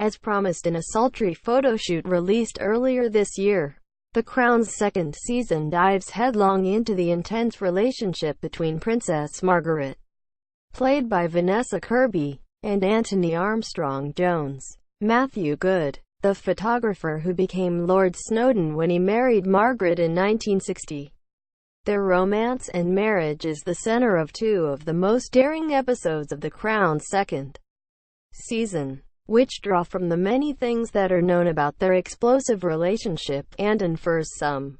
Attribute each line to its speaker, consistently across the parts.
Speaker 1: as promised in a sultry photoshoot released earlier this year. The Crown's second season dives headlong into the intense relationship between Princess Margaret, played by Vanessa Kirby, and Antony Armstrong-Jones. Matthew Goode, the photographer who became Lord Snowdon when he married Margaret in 1960. Their romance and marriage is the center of two of the most daring episodes of The Crown's second season, which draw from the many things that are known about their explosive relationship, and infers some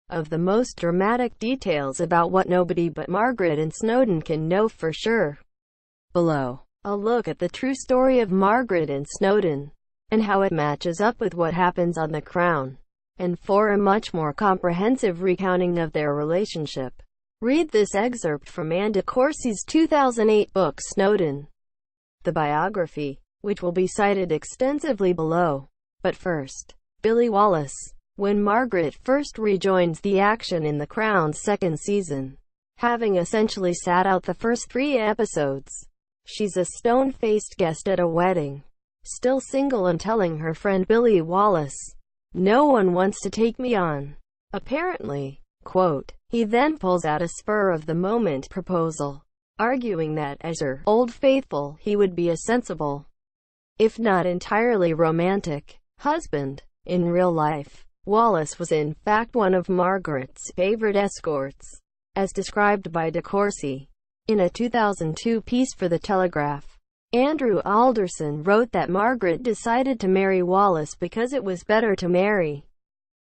Speaker 1: of the most dramatic details about what nobody but Margaret and Snowdon can know for sure. Below, a look at the true story of Margaret and Snowdon, and how it matches up with what happens on The Crown. And for a much more comprehensive recounting of their relationship, read this excerpt from Anne de Courcy's 2008 book Snowdon, the biography, which will be cited extensively below. But first, Billy Wallace. When Margaret first rejoins the action in The Crown's second season, having essentially sat out the first 3 episodes, she's a stone-faced guest at a wedding, still single, and telling her friend Billy Wallace, "No one wants to take me on." Apparently, quote, he then pulls out a spur-of-the-moment proposal, arguing that, as her old faithful, he would be a sensible, if not entirely romantic, husband. In real life, Wallace was in fact one of Margaret's favorite escorts, as described by de Courcy. In a 2002 piece for The Telegraph, Andrew Alderson wrote that Margaret decided to marry Wallace because it was better to marry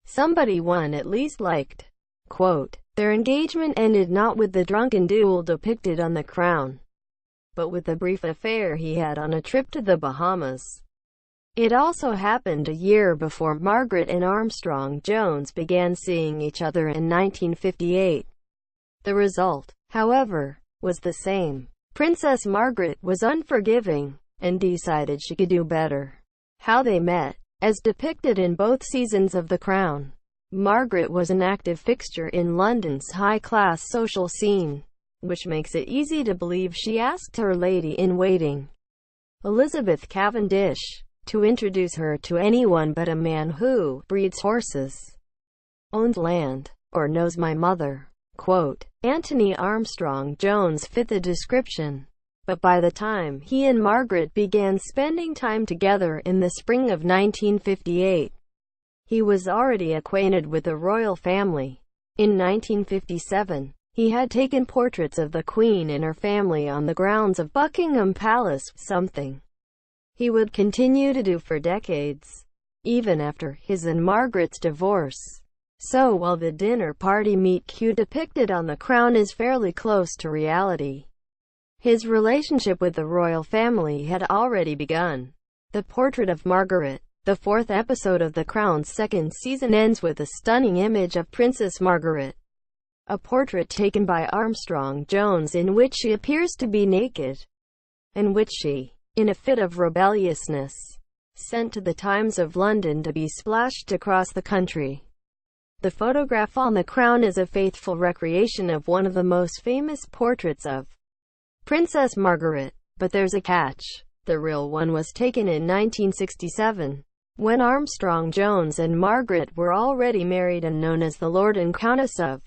Speaker 1: somebody one at least liked. Quote, their engagement ended not with the drunken duel depicted on The Crown, but with a brief affair he had on a trip to the Bahamas. It also happened a year before Margaret and Armstrong-Jones began seeing each other in 1958. The result, however, was the same. Princess Margaret was unforgiving, and decided she could do better. How they met. As depicted in both seasons of The Crown, Margaret was an active fixture in London's high-class social scene, which makes it easy to believe she asked her lady-in-waiting, Elizabeth Cavendish, to introduce her to anyone but a man who breeds horses, owns land, or knows my mother. Quote, Antony Armstrong-Jones fit the description, but by the time he and Margaret began spending time together in the spring of 1958, he was already acquainted with the royal family. In 1957, he had taken portraits of the Queen and her family on the grounds of Buckingham Palace, something he would continue to do for decades, even after his and Margaret's divorce. So while the dinner party meet-cute depicted on The Crown is fairly close to reality, his relationship with the royal family had already begun. The portrait of Margaret, the 4th episode of The Crown's second season, ends with a stunning image of Princess Margaret, a portrait taken by Armstrong-Jones in which she appears to be naked, and which she, in a fit of rebelliousness, sent to the Times of London to be splashed across the country. The photograph on The Crown is a faithful recreation of one of the most famous portraits of Princess Margaret, but there's a catch. The real one was taken in 1967, when Armstrong-Jones and Margaret were already married and known as the Lord and Countess of